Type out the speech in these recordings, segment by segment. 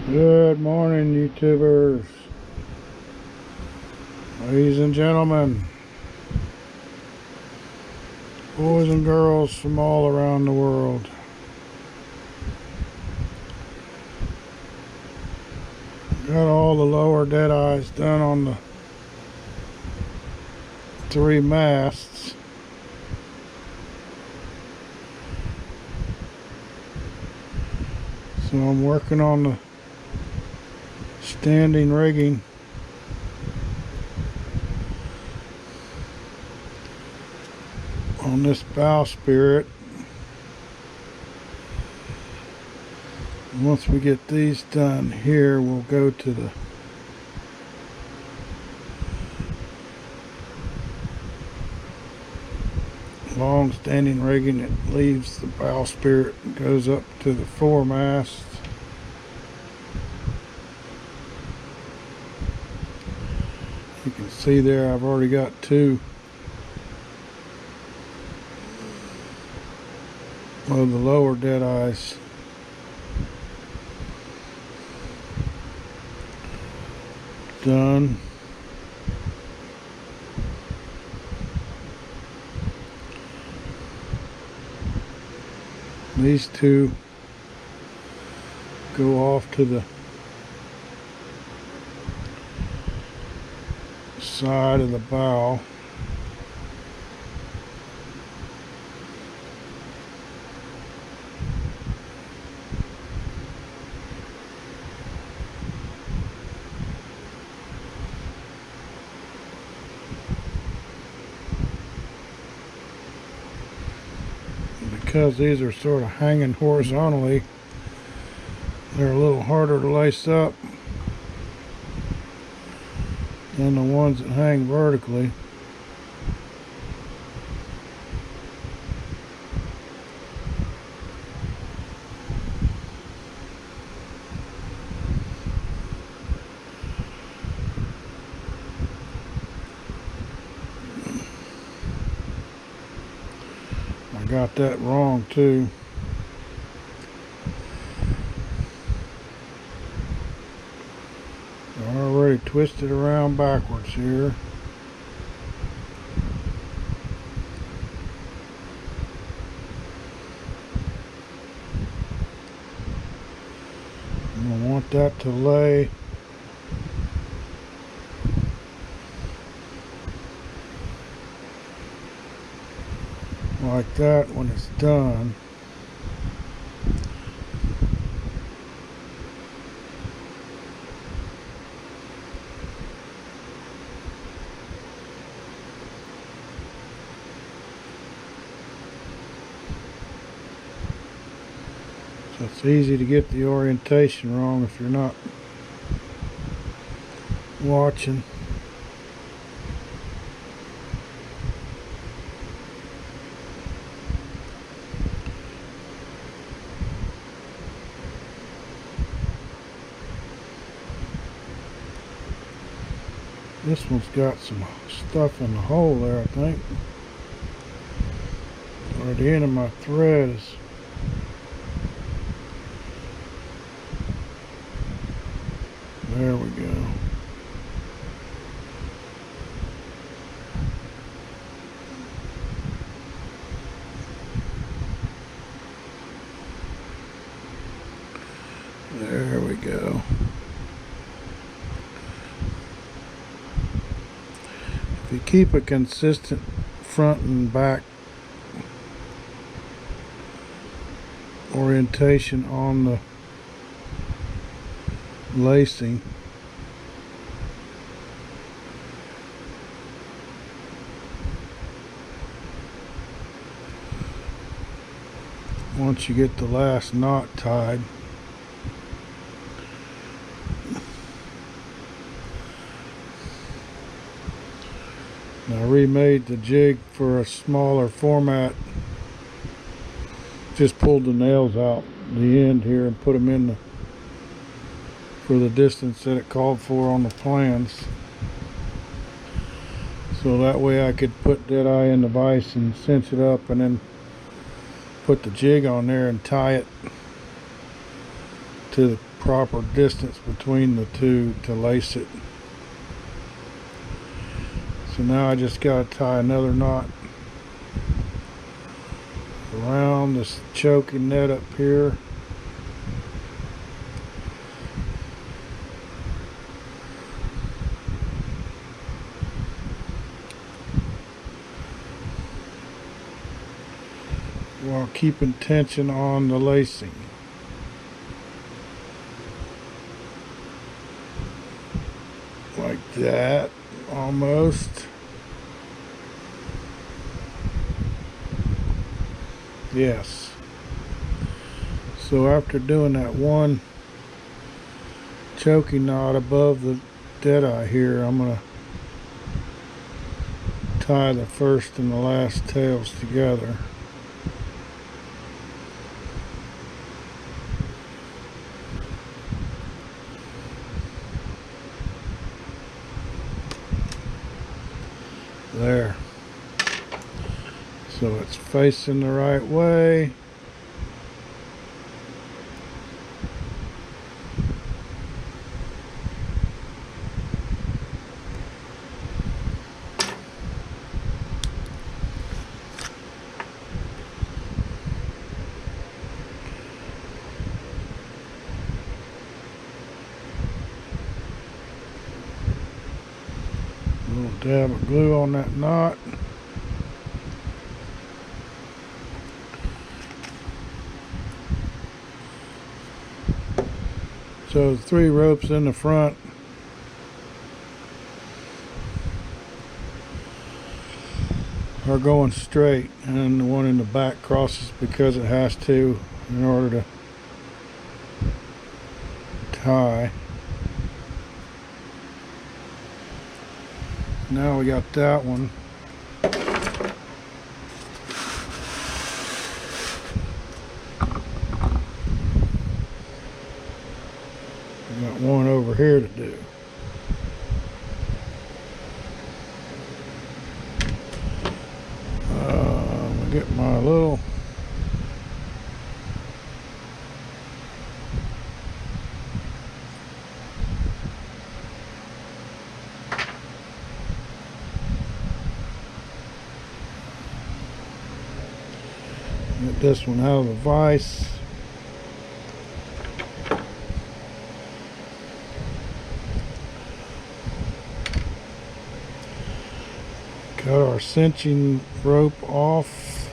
Good morning, YouTubers, ladies and gentlemen, boys and girls from all around the world. Got all the lower dead eyes done on the 3 masts. So I'm working on the standing rigging on this bowsprit. Once we get these done here, we'll go to the long standing rigging that leaves the bowsprit and goes up to the foremast. You can see there I've already got 2 of the lower dead eyes done. These 2 go off to the side of the bow. Because these are sort of hanging horizontally, they're a little harder to lace up than the ones that hang vertically. I got that wrong too. I already twisted around backwards here. I'm going to want that to lay like that when it's done. So it's easy to get the orientation wrong if you're not watching. This one's got some stuff in the hole there, I think. Or the end of my thread is there we go. There we go. If you keep a consistent front and back orientation on the lacing, once you get the last knot tied, I remade the jig for a smaller format. Just pulled the nails out the end here and put them in for the distance that it called for on the plans. So that way I could put dead eye in the vise and cinch it up and then put the jig on there and tie it to the proper distance between the two to lace it. So now I just got to tie another knot around this choking net up here. While keeping tension on the lacing. Like that, almost. Yes. So after doing that one choking knot above the deadeye here, I'm going to tie the first and the last tails together. There. So it's facing the right way. A little dab of glue on that knot. So the 3 ropes in the front are going straight, and the one in the back crosses because it has to in order to tie. Now we got that one. Got one over here to do. I'm gonna get my little get this one out of the vise. Cut our cinching rope off.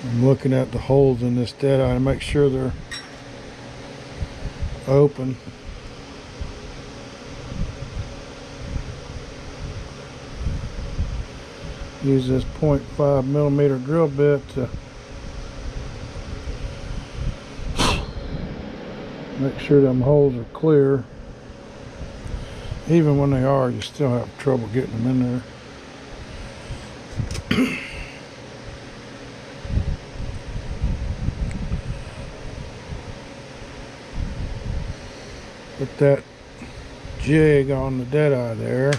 I'm looking at the holes in this deadeye to make sure they're open. Use this 0.5 millimeter drill bit to make sure them holes are clear. Even when they are, you still have trouble getting them in there. Put that jig on the deadeye there.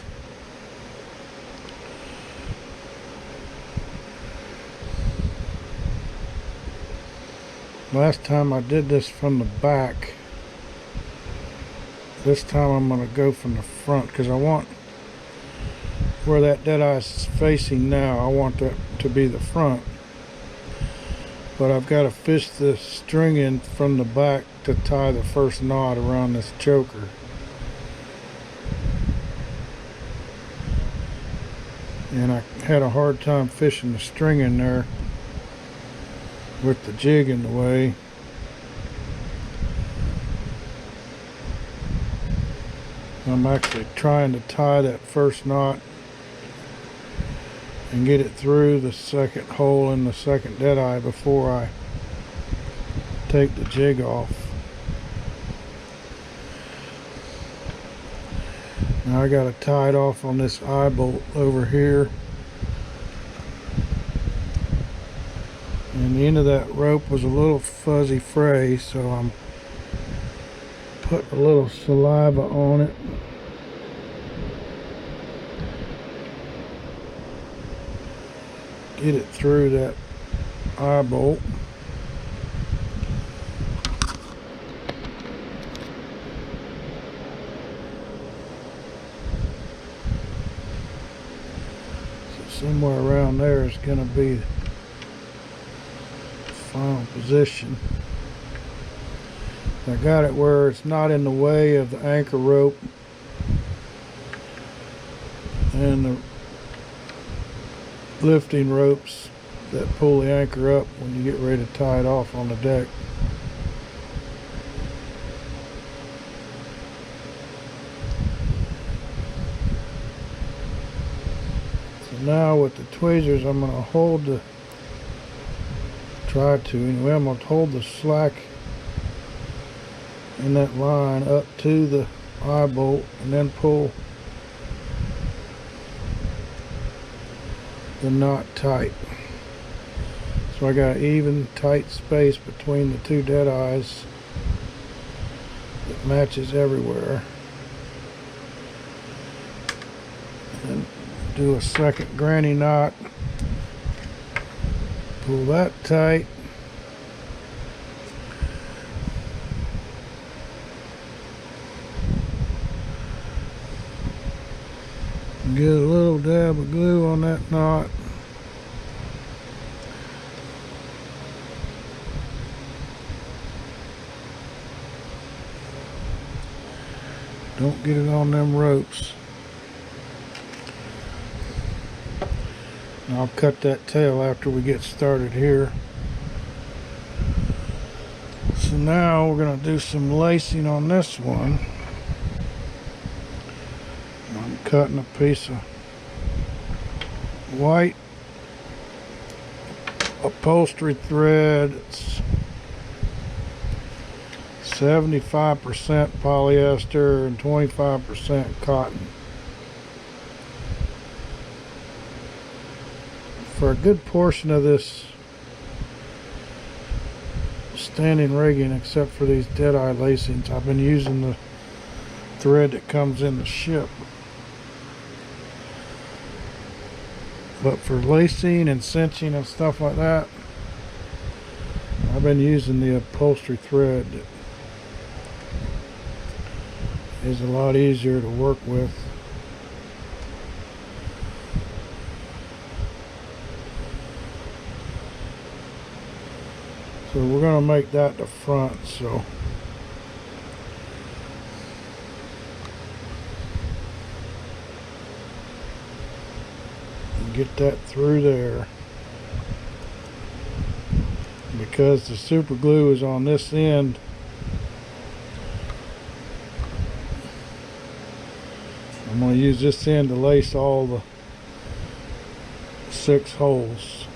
Last time I did this from the back. This time I'm going to go from the front because I want where that deadeye is facing now. I want that to be the front. But I've got to fish the string in from the back to tie the first knot around this choker. And I had a hard time fishing the string in there with the jig in the way. I'm actually trying to tie that first knot and get it through the second hole in the second deadeye before I take the jig off. Now I got to tie it off on this eye bolt over here. And the end of that rope was a little fuzzy fray, so I'm putting a little saliva on it. get it through that eye bolt. So somewhere around there is going to be the final position. I got it where it's not in the way of the anchor rope and the lifting ropes that pull the anchor up when you get ready to tie it off on the deck. So now with the tweezers, I'm going to hold the, try to anyway, I'm going to hold the slack in that line up to the eye bolt and then pull the knot tight. So I got even tight space between the two dead eyes that matches everywhere. And do a second granny knot. Pull that tight. Get a little dab of glue on that knot. Don't get it on them ropes. And I'll cut that tail after we get started here. So now we're going to do some lacing on this one. I'm cutting a piece of white upholstery thread. It's 75% polyester and 25% cotton. For a good portion of this standing rigging, except for these dead-eye lacings, I've been using the thread that comes in the ship. But for lacing and cinching and stuff like that, I've been using the upholstery thread that is a lot easier to work with. So we're going to make that the front, so get that through there. Because the super glue is on this end, I'm going to use this end to lace all the 6 holes.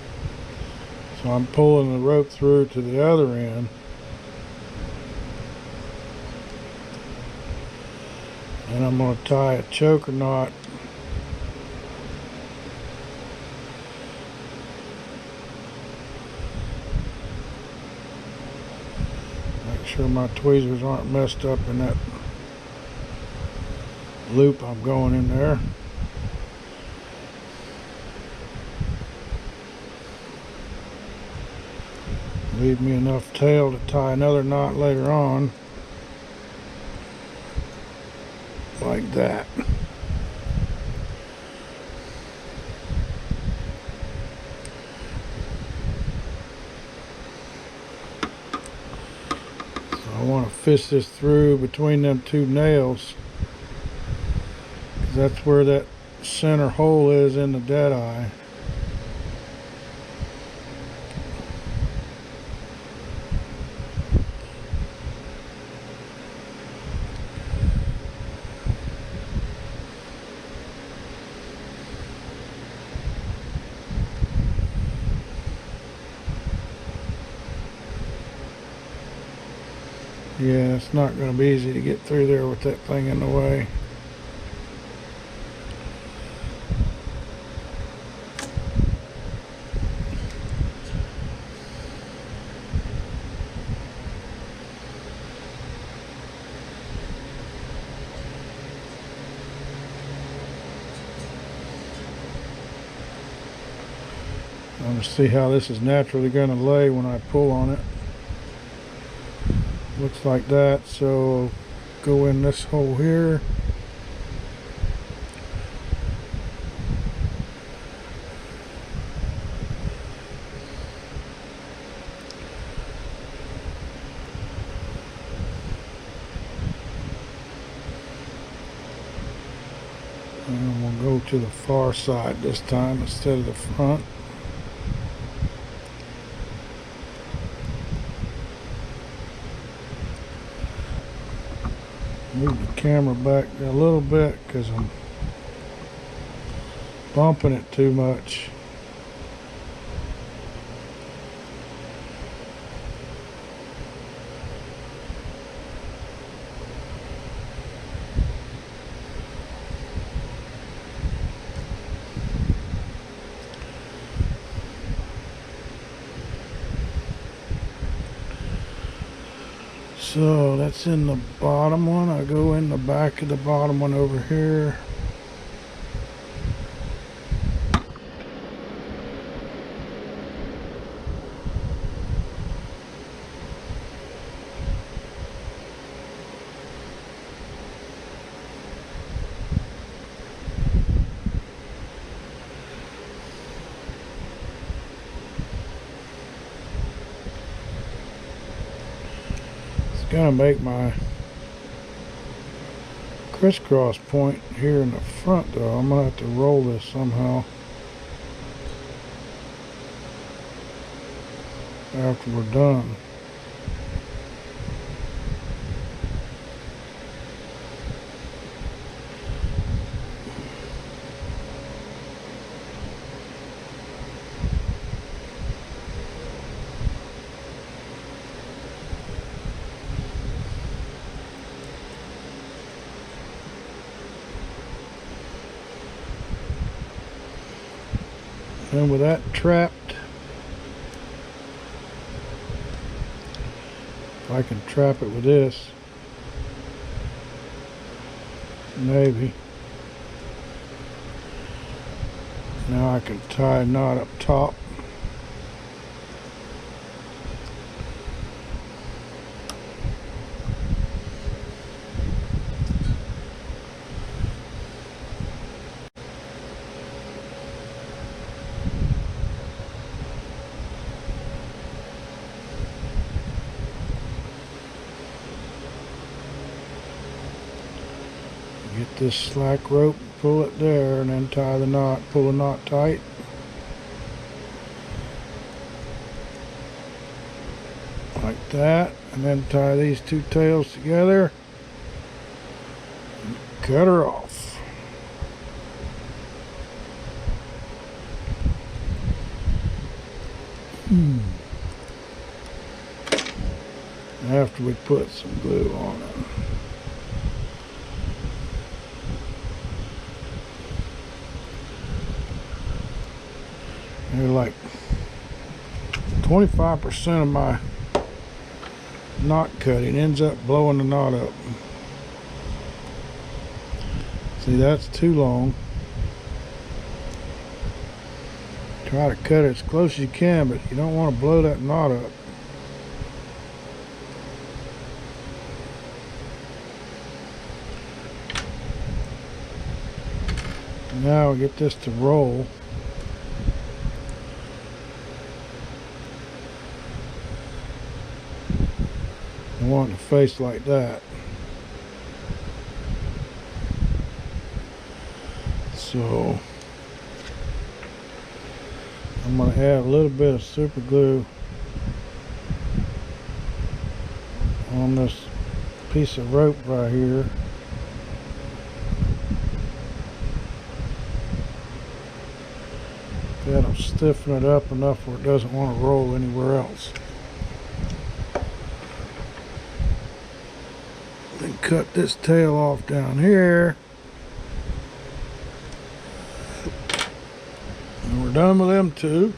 So I'm pulling the rope through to the other end. And I'm going to tie a choker knot make sure my tweezers aren't messed up in that loop I'm going in there. Leave me enough tail to tie another knot later on, like that. So I want to fish this through between them 2 nails, because that's where that center hole is in the dead eye. Yeah, it's not going to be easy to get through there with that thing in the way. want to see how this is naturally going to lay when I pull on it. Looks like that, so go in this hole here. And we'll go to the far side this time instead of the front. Move the camera back a little bit because I'm bumping it too much. So that's in the bottom one. I go in the back of the bottom one over here. Gonna make my crisscross point here in the front though. I'm gonna have to roll this somehow after we're done. And with that trapped, if I can trap it with this, maybe. Now I can tie a knot up top. Get this slack rope, pull it there, and then tie the knot, pull the knot tight. Like that, and then tie these two tails together, and cut her off. After we put some glue on it. They're like 25% of my knot cutting ends up blowing the knot up. See, that's too long. Try to cut it as close as you can, but you don't want to blow that knot up. Now we get this to roll. I want it to face like that. So I'm going to add a little bit of super glue on this piece of rope right here. That'll stiffen it up enough where it doesn't want to roll anywhere else. Then cut this tail off down here. And we're done with them two.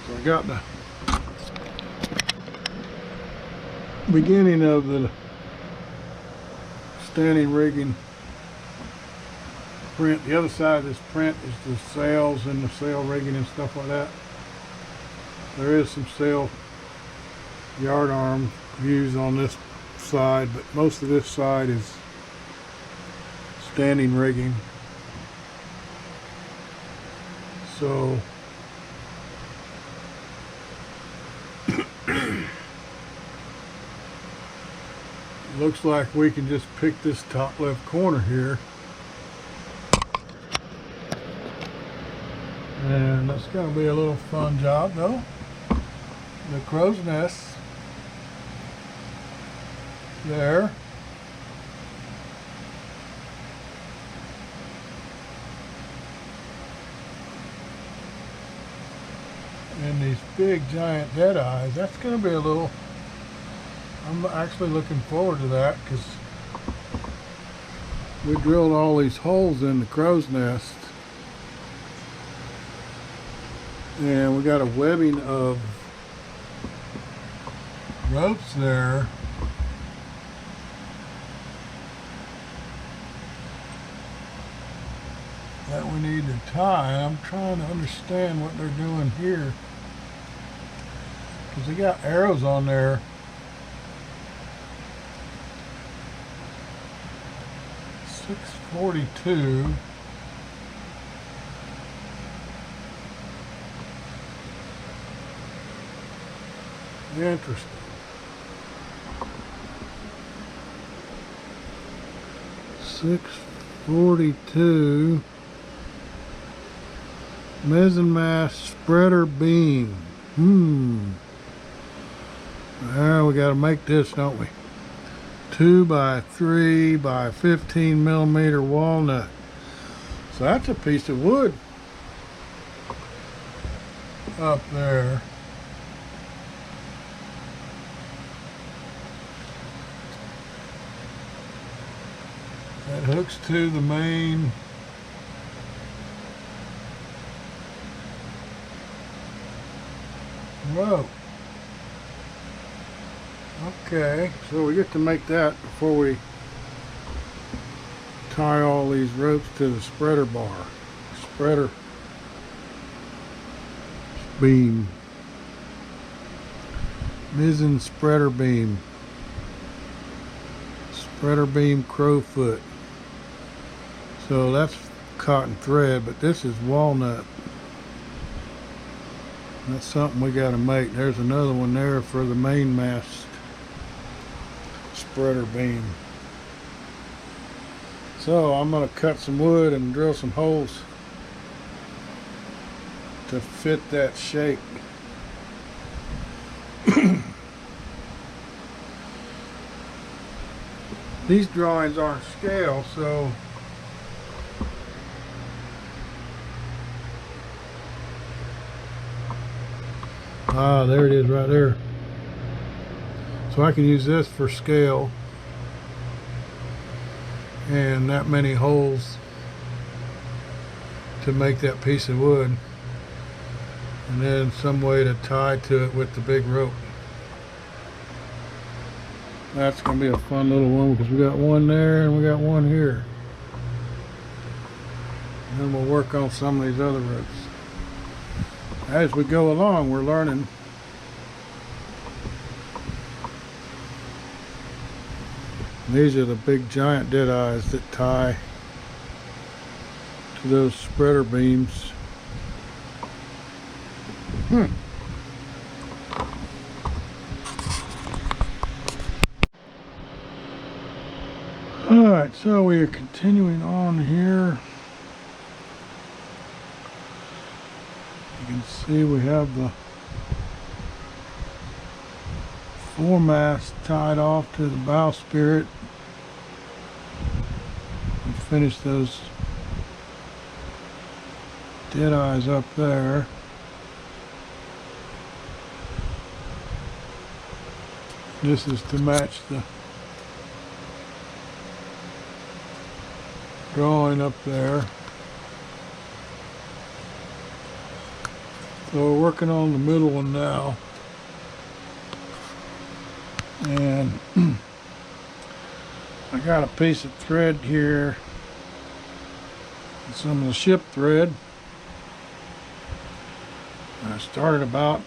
So I got the beginning of the standing rigging print. The other side of this print is the sails and the sail rigging and stuff like that. There is some sail yard arm views on this side, but most of this side is standing rigging. So looks like we can just pick this top left corner here, and that's going to be a little fun job though. The crow's nest there. And these big giant dead eyes, that's going to be a little, I'm actually looking forward to that, because we drilled all these holes in the crow's nest, and we got a webbing of ropes there that we need to tie. I'm trying to understand what they're doing here, because they got arrows on there. .642. Interesting. .642 mizzen mast spreader beam. Well, we got to make this, don't we? 2 by 3 by 15 millimeter walnut. So that's a piece of wood up there. That hooks to the main rope. Okay, so we get to make that before we tie all these ropes to the spreader beam, mizzen spreader beam, crowfoot. So that's cotton thread, but this is walnut. That's something we got to make. There's another one there for the main mast spreader beam. So I'm going to cut some wood and drill some holes to fit that shape. These drawings aren't scale, so there it is right there. So I can use this for scale, and that many holes to make that piece of wood, and then some way to tie to it with the big rope. That's going to be a fun little one, because we got one there and we got one here. And then we'll work on some of these other ropes. As we go along, we're learning. These are the big giant dead eyes that tie to those spreader beams. Alright, so we are continuing on here. You can see we have the foremast tied off to the bowsprit. We finished those dead eyes up there. This is to match the drawing up there. So we're working on the middle one now, and I got a piece of thread here, some of the ship thread. I started about,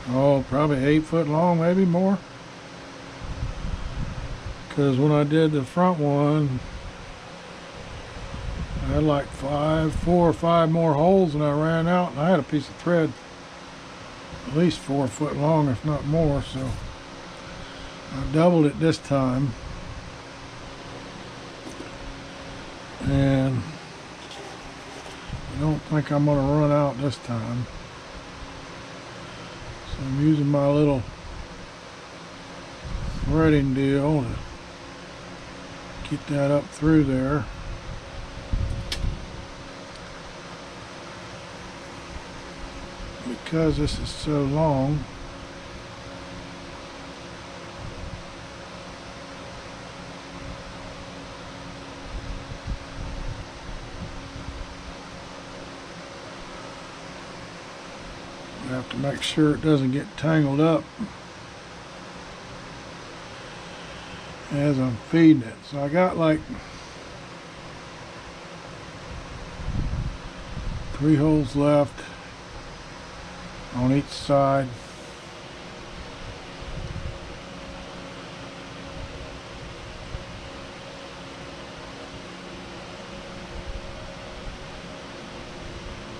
probably 8 foot long, maybe more. Because when I did the front one, I had like 4 or 5 more holes and I ran out, and I had a piece of thread at least 4 foot long, if not more, so I doubled it this time. And I don't think I'm going to run out this time. So I'm using my little threading deal to get that up through there. Because this is so long, I have to make sure it doesn't get tangled up as I'm feeding it. So I got like 3 holes left on each side.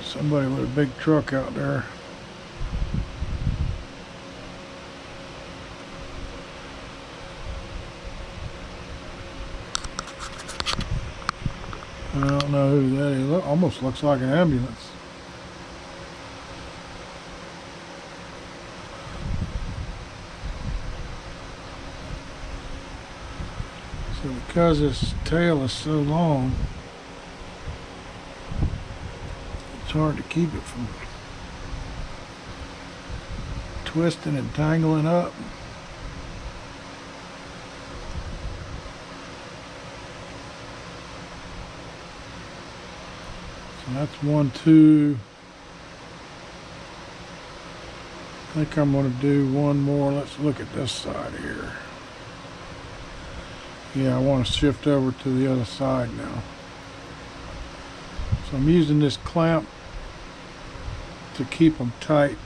Somebody with a big truck out there. I don't know who that is. It almost looks like an ambulance. So because this tail is so long, it's hard to keep it from twisting and tangling up. So that's 1, 2. I think I'm going to do one more. Let's look at this side here. Yeah, I want to shift over to the other side now. So I'm using this clamp to keep them tight.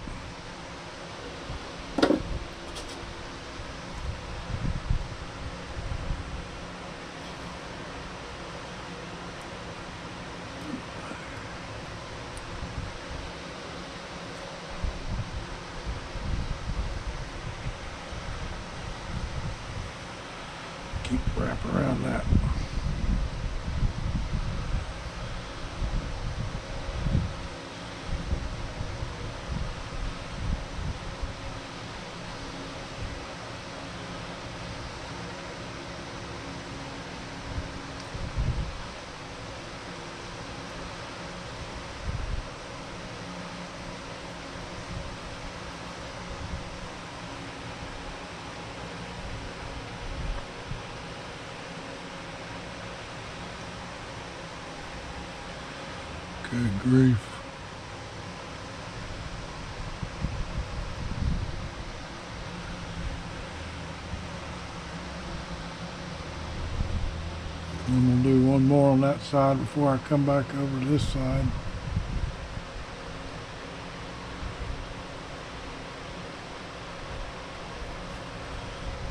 Keep wrapping around that. Good grief. And we'll do one more on that side before I come back over to this side.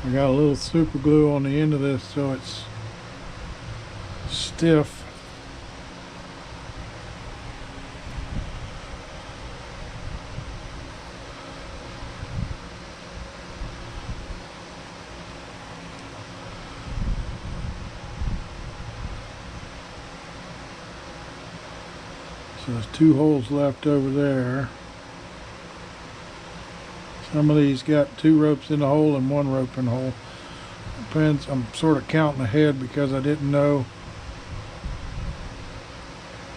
I got a little super glue on the end of this so it's stiff. So there's 2 holes left over there. Some of these got 2 ropes in the hole and 1 rope in the hole. Depends, I'm sort of counting ahead because I didn't know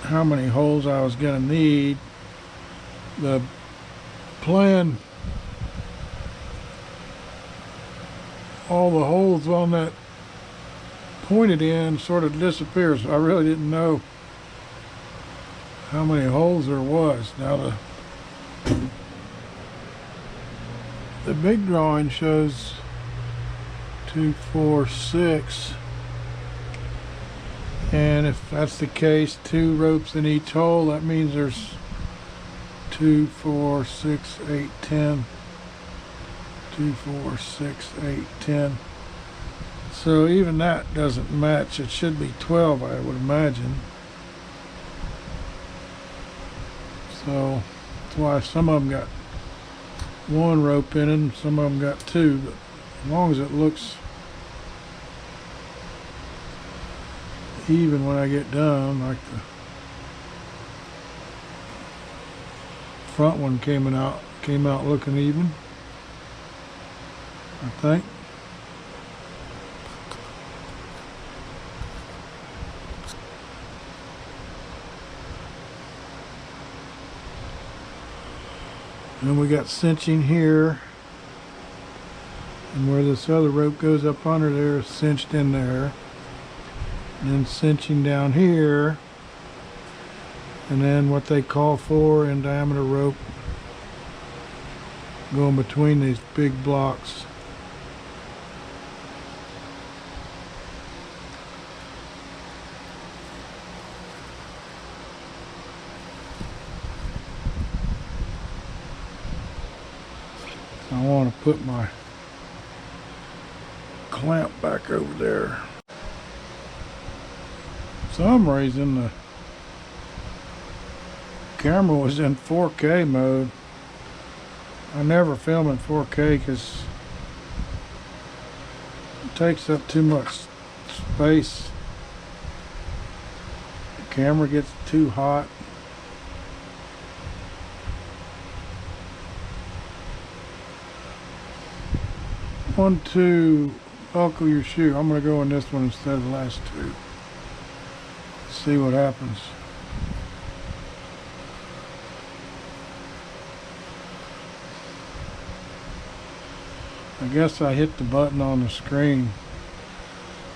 how many holes I was going to need. The plan, all the holes on that pointed end sort of disappears. I really didn't know how many holes there was. Now the big drawing shows 2, 4, 6. And if that's the case, 2 ropes in each hole, that means there's 2, 4, 6, 8, 10. 2, 4, 6, 8, 10. So even that doesn't match. It should be 12, I would imagine. So that's why some of them got 1 rope in them, some of them got 2. But as long as it looks even when I get done, like the front one came out looking even, I think. Then we got cinching here, and where this other rope goes up under there is cinched in there. And then cinching down here, and then what they call 4 in diameter rope going between these big blocks. So I want to put my clamp back over there. For some reason the camera was in 4K mode. I never film in 4K because it takes up too much space. The camera gets too hot. One, two, buckle your shoe. I'm going to go in this one instead of the last 2. See what happens. I guess I hit the button on the screen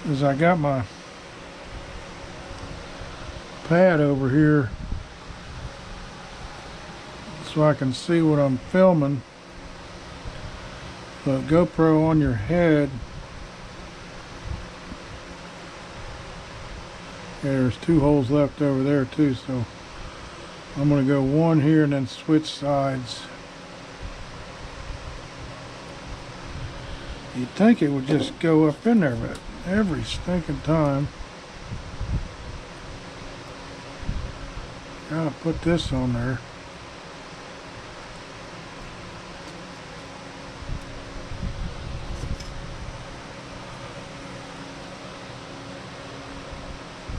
as I got my pad over here so I can see what I'm filming. But GoPro on your head, yeah, there's 2 holes left over there too, so I'm going to go 1 here and then switch sides. You'd think it would just go up in there, but every stinking time. Gotta put this on there.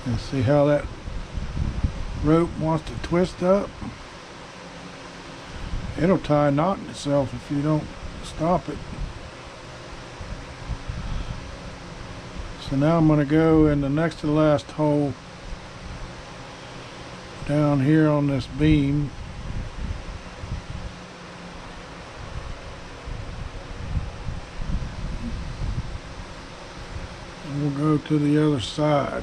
And see how that rope wants to twist up? It'll tie a knot in itself if you don't stop it. So now I'm going to go in the next to the last hole down here on this beam. And we'll go to the other side.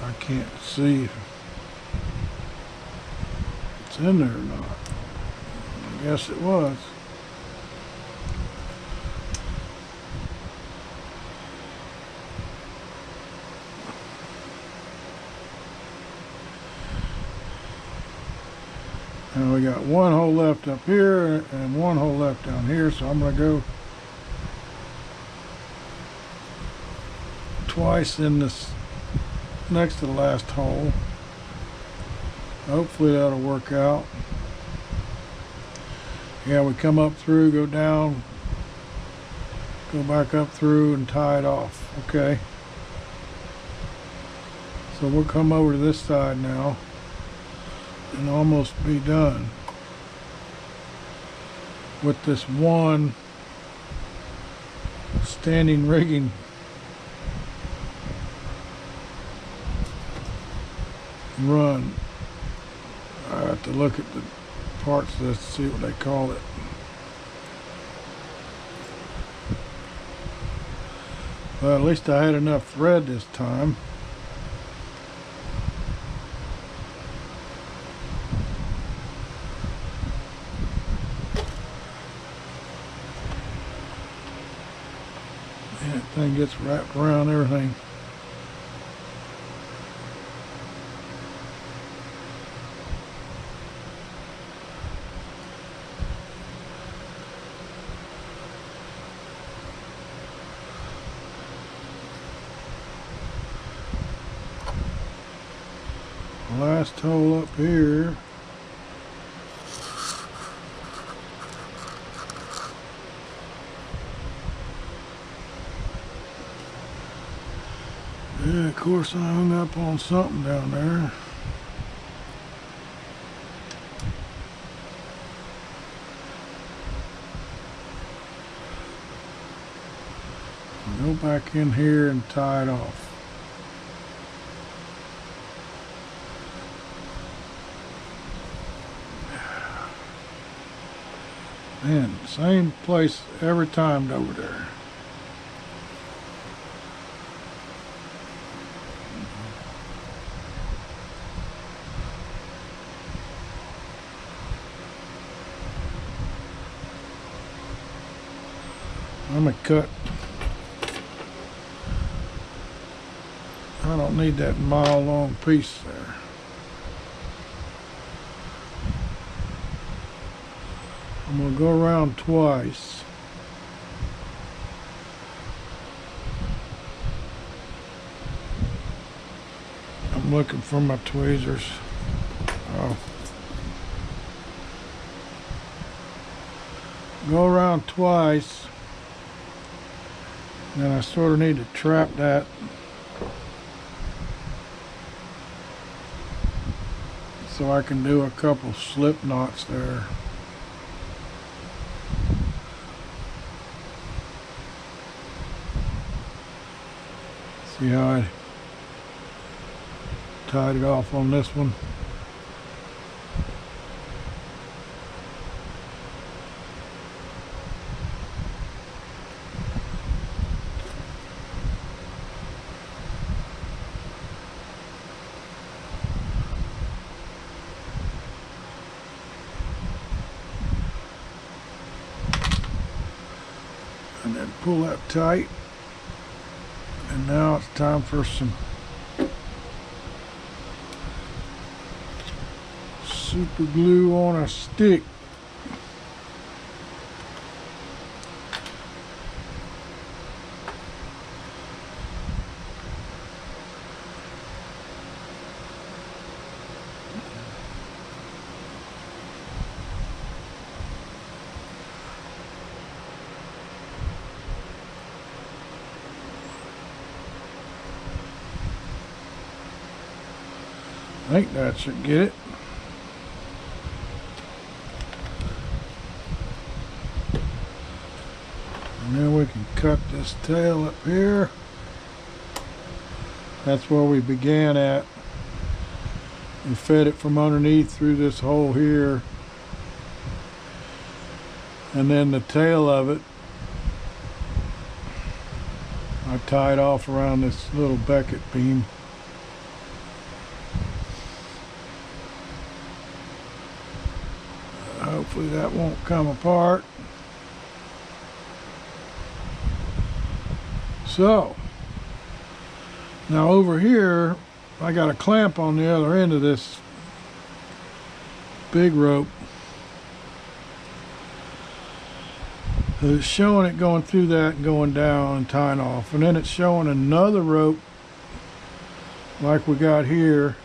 I can't see if it's in there or not. I guess it was. And we got 1 hole left up here and 1 hole left down here, so I'm going to go twice in this next to the last hole. Hopefully that'll work out. Yeah, we come up through, go down, go back up through and tie it off. Okay. So we'll come over to this side now and almost be done. with this one standing rigging. Run. I have to look at the parts of this to see what they call it. Well, at least I had enough thread this time. And that thing gets wrapped around everything. Last hole up here. Yeah, of course I hung up on something down there. Go back in here and tie it off. Man, same place every time over there. I'm gonna cut. I don't need that mile-long piece there. I'm going to go around twice. I'm looking for my tweezers. Oh. Go around twice. Then I sort of need to trap that. So I can do a couple slip knots there. See how I tied it off on this one? And then pull that tight. And now it's time for some super glue on a stick. I think that should get it. And then we can cut this tail up here. That's where we began at. And fed it from underneath through this hole here. And then the tail of it, I tied off around this little becket beam. Hopefully that won't come apart. So, now over here, I got a clamp on the other end of this big rope. It's showing it going through that and going down and tying off. And then it's showing another rope like we got here.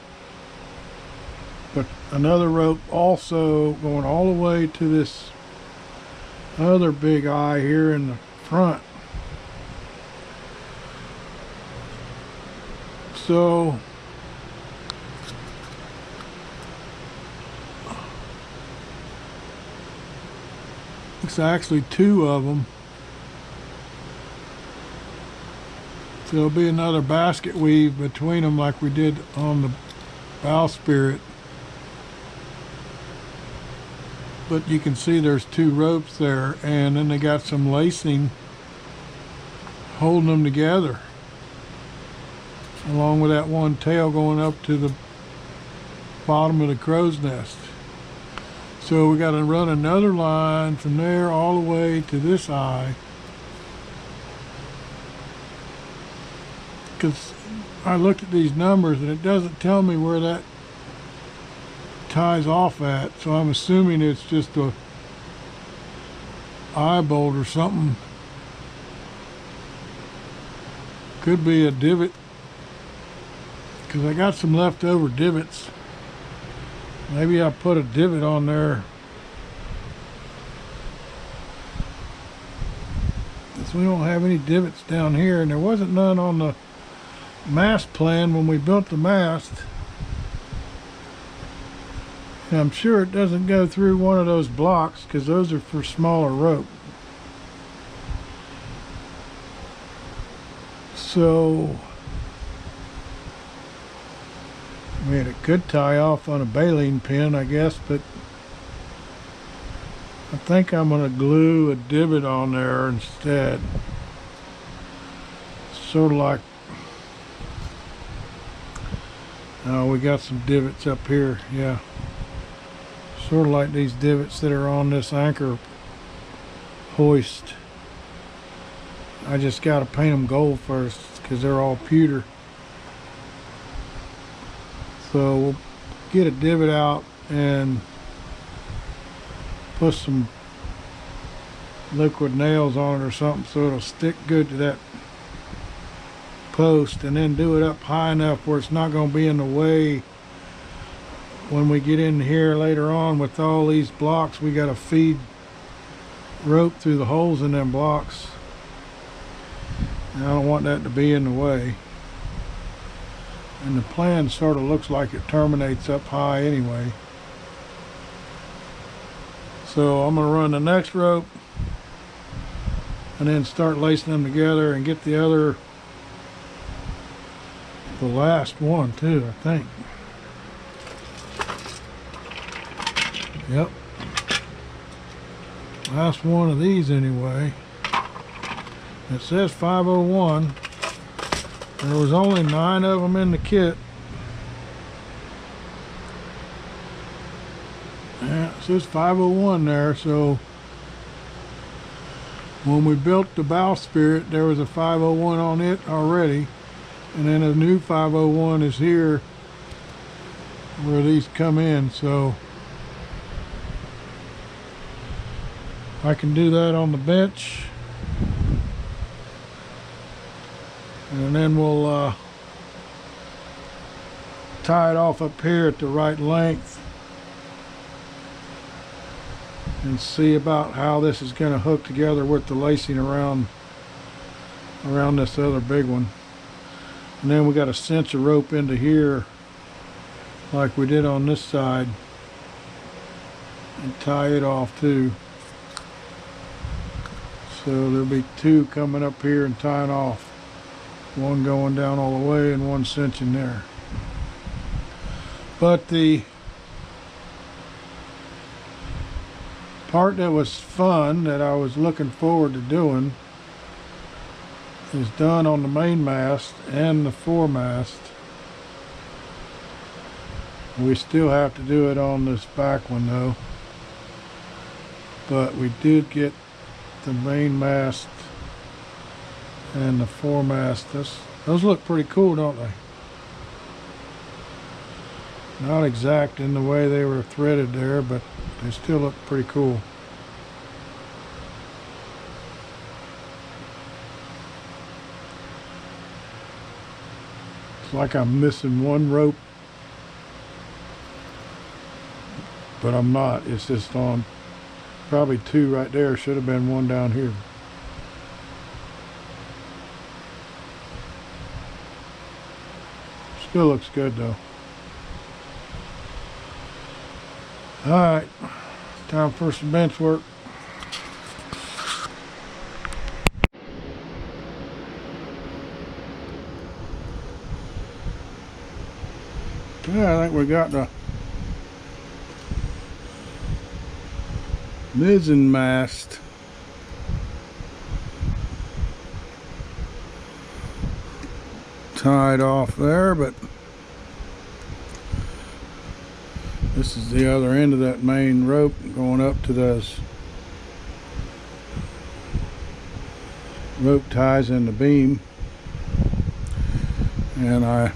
But another rope also going all the way to this other big eye here in the front. So It's actually 2 of them. So there'll be another basket weave between them like we did on the bowsprit. But you can see there's 2 ropes there, and then they got some lacing holding them together, along with that one tail going up to the bottom of the crow's nest. So we got to run another line from there all the way to this eye, because I looked at these numbers and it doesn't tell me where that ties off at, so I'm assuming it's just a eye bolt or something. Could be a divot, because I got some leftover divots. Maybe I put a divot on there. Because we don't have any divots down here, and there wasn't none on the mast plan when we built the mast. And I'm sure it doesn't go through one of those blocks, because those are for smaller rope. So, I mean, it could tie off on a baleen pin, I guess, but I think I'm going to glue a divot on there instead. Sort of like, oh, we got some divots up here, yeah. Sort of like these divots that are on this anchor hoist. I just got to paint them gold first because they're all pewter. So we'll get a divot out and put some liquid nails on it or something so it'll stick good to that post, and then do it up high enough where it's not going to be in the way when we get in here later on. With all these blocks, we got to feed rope through the holes in them blocks, and I don't want that to be in the way. And the plan sort of looks like it terminates up high anyway. So I'm going to run the next rope and then start lacing them together and get the last one too, I think. Yep. Last one of these anyway. It says 501. There was only 9 of them in the kit. Yeah, it says 501 there, so when we built the bowsprit, there was a 501 on it already, and then a new 501 is here where these come in, so I can do that on the bench. And then we'll tie it off up here at the right length and see about how this is going to hook together with the lacing around this other big one. And then we got to cinch a rope into here like we did on this side and tie it off too. So there'll be 2 coming up here and tying off. One going down all the way and one cinching there. But the part that was fun, that I was looking forward to doing, is done on the main mast and the foremast. We still have to do it on this back one though. But we did get the main mast and the foremast. Those look pretty cool, don't they? Not exact in the way they were threaded there, but they still look pretty cool. It's like I'm missing one rope, but I'm not. It's just on probably 2 right there. Should have been 1 down here. Still looks good though. Alright, time for some bench work. Yeah, I think we got the mizzen mast tied off there, but this is the other end of that main rope going up to those rope ties in the beam. And I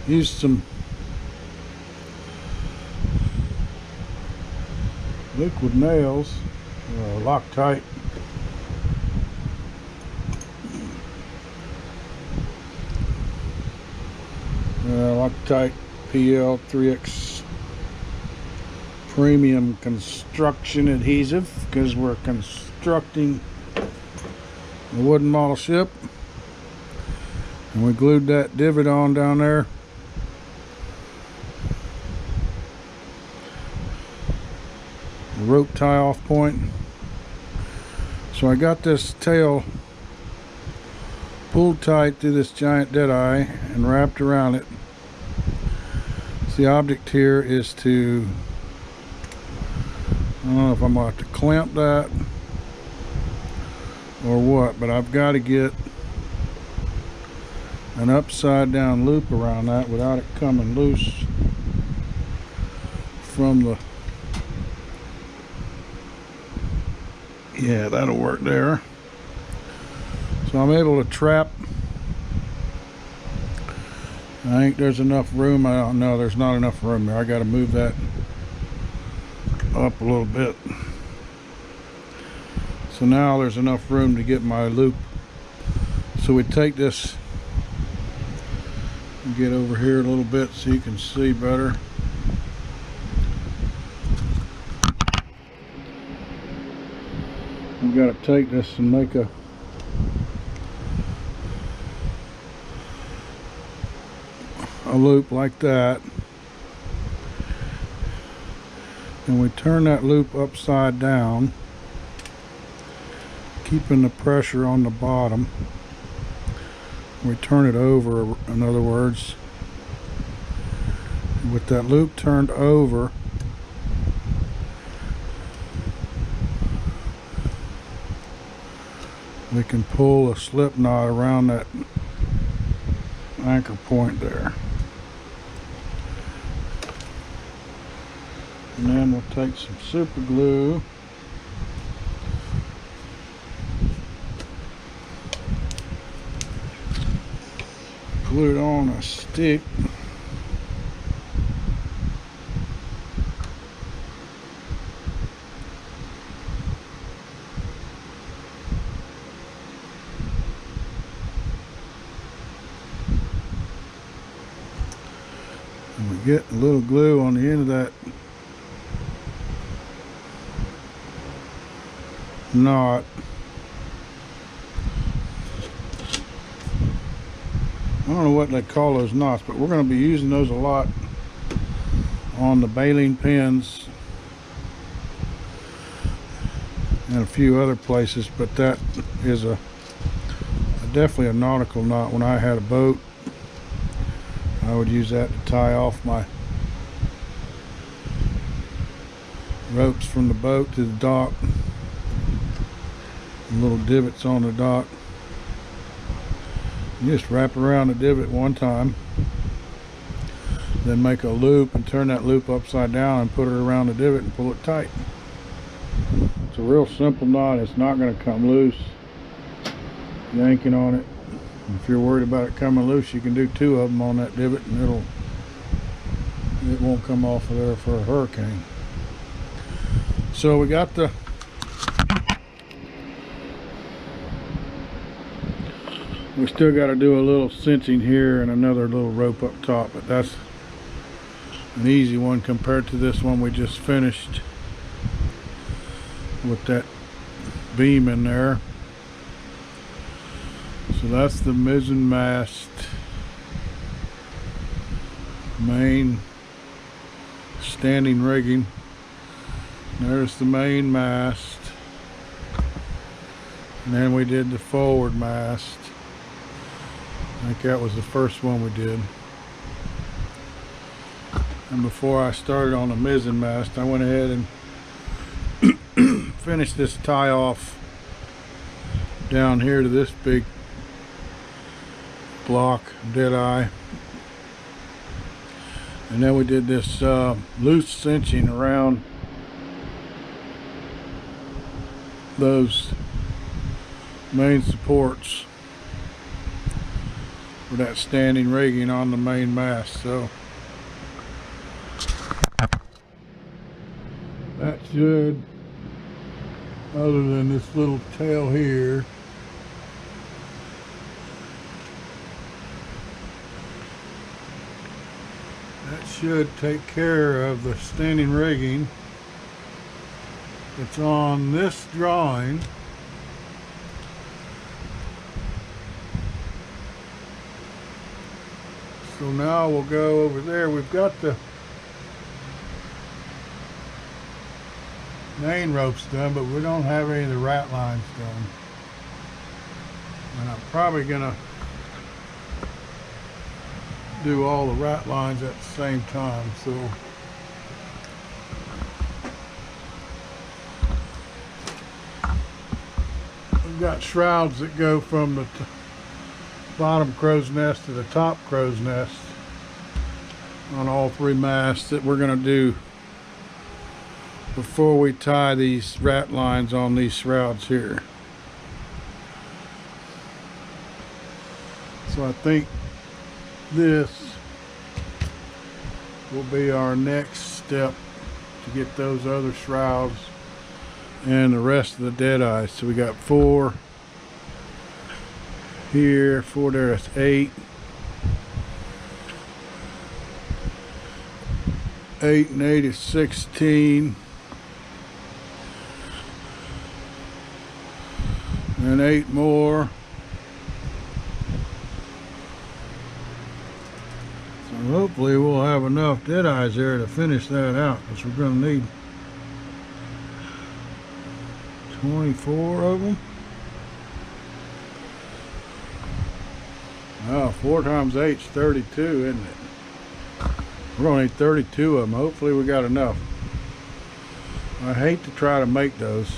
used some liquid nails, Loctite. Loctite PL 3X premium construction adhesive, because we're constructing a wooden model ship. And we glued that divot on down there. The rope tie off point. So I got this tail pulled tight through this giant deadeye and wrapped around it. So the object here is to, I don't know if I'm going to have to clamp that or what, but I've got to get an upside down loop around that without it coming loose from the, yeah, that'll work there. So I'm able to trap. I think there's enough room. I don't know, there's not enough room there. I got to move that up a little bit. So now there's enough room to get my loop. So we take this, get over here a little bit so you can see better. We've got to take this and make a loop like that, and we turn that loop upside down, keeping the pressure on the bottom. We turn it over, in other words. With that loop turned over, we can pull a slip knot around that anchor point there. And then we'll take some super glue, glue it on a stick. And we get a little glue on the end of that knot. I don't know what they call those knots, but we're going to be using those a lot on the baling pins and a few other places, but that is definitely a nautical knot. When I had a boat, I would use that to tie off my ropes from the boat to the dock. Little divots on the dock. You just wrap around the divot one time, then make a loop and turn that loop upside down and put it around the divot and pull it tight. It's a real simple knot. It's not going to come loose yanking on it. If you're worried about it coming loose, you can do two of them on that divot and it won't come off of there for a hurricane. So we got the we still got to do a little cinching here and another little rope up top, but that's an easy one compared to this one we just finished with that beam in there. So that's the mizzen mast, main standing rigging. There's the main mast, and then we did the forward mast. I think that was the first one we did. And before I started on the mizzen mast, I went ahead and finished this tie off down here to this big block dead eye, and then we did this loose cinching around those main supports for that standing rigging on the main mast. So that should, other than this little tail here, that should take care of the standing rigging that's on this drawing. So now we'll go over there. We've got the main ropes done, but we don't have any of the rat lines done. And I'm probably gonna do all the rat lines at the same time. So we've got shrouds that go from the bottom crow's nest to the top crow's nest on all three masts that we're gonna do before we tie these rat lines on these shrouds here. So I think this will be our next step to get those other shrouds and the rest of the dead eyes. So we got 4 here, 4 there, that's 8. 8 and 8 is 16. And 8 more. So hopefully we'll have enough dead eyes there to finish that out, because we're going to need 24 of them. Oh, 4 times 8 is 32, isn't it? We're going to need 32 of them. Hopefully we got enough. I hate to try to make those.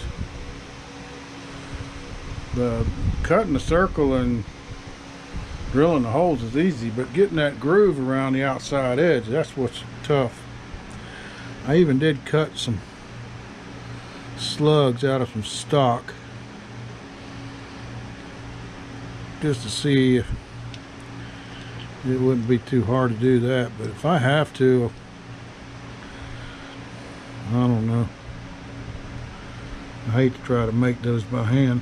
The cutting the circle and drilling the holes is easy, but getting that groove around the outside edge, that's what's tough. I even did cut some slugs out of some stock just to see if it wouldn't be too hard to do that. But if I have to, I don't know. I hate to try to make those by hand.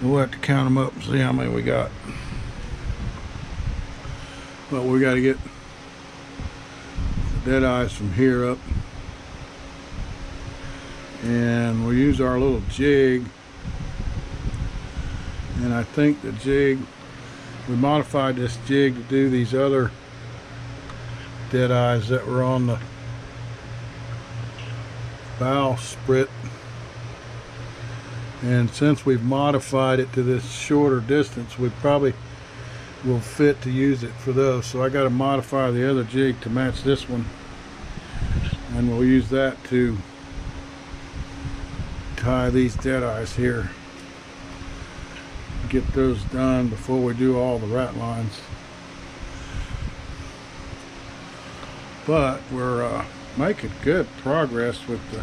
We'll have to count them up and see how many we got. But we got to get the dead eyes from here up. And we'll use our little jig. And I think the jig, we modified this jig to do these other dead eyes that were on the bowsprit. And since we've modified it to this shorter distance, we probably will fit to use it for those. So I got to modify the other jig to match this one, and we'll use that to tie these dead eyes here. Get those done before we do all the rat lines. But we're making good progress with the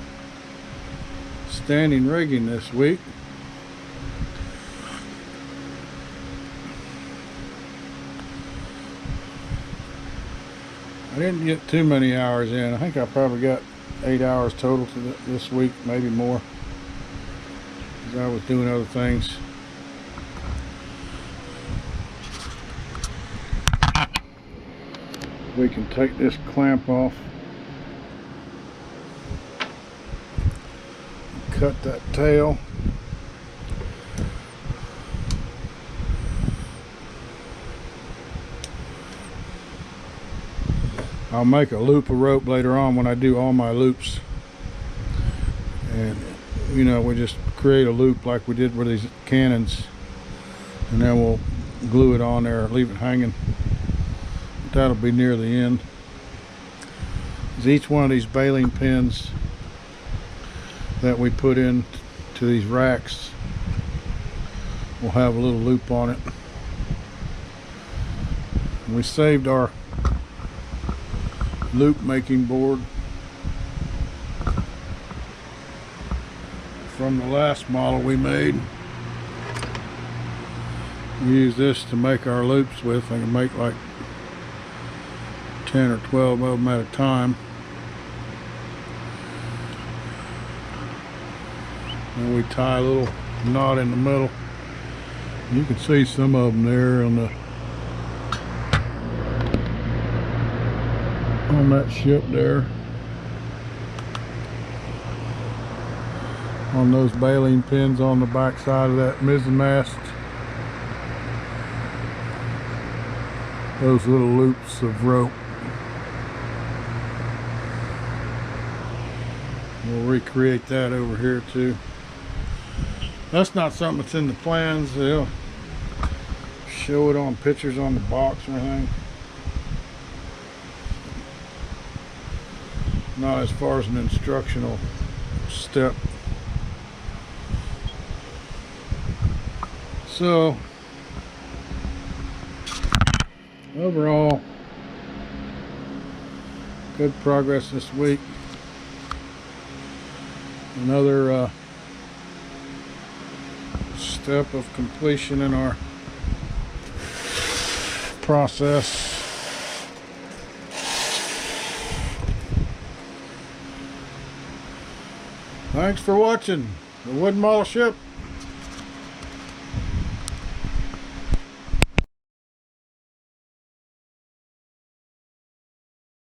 standing rigging this week. I didn't get too many hours in. I think I probably got 8 hours total to this week, maybe more, because I was doing other things. We can take this clamp off, cut that tail. I'll make a loop of rope later on when I do all my loops, and you know, we just create a loop like we did with these cannons, and then we'll glue it on there, leave it hanging. that'll be near the end. Each one of these baling pins that we put in to these racks will have a little loop on it. We saved our loop making board from the last model we made. We use this to make our loops with. I can make like 10 or 12 of them at a time. And we tie a little knot in the middle. You can see some of them there on that ship there. On those baling pins on the back side of that mizzen mast. Those little loops of rope. We'll recreate that over here too. That's not something that's in the plans. They'll show it on pictures on the box or anything. Not as far as an instructional step. So overall, good progress this week. Another step of completion in our process. Thanks for watching the Wood Model Ship.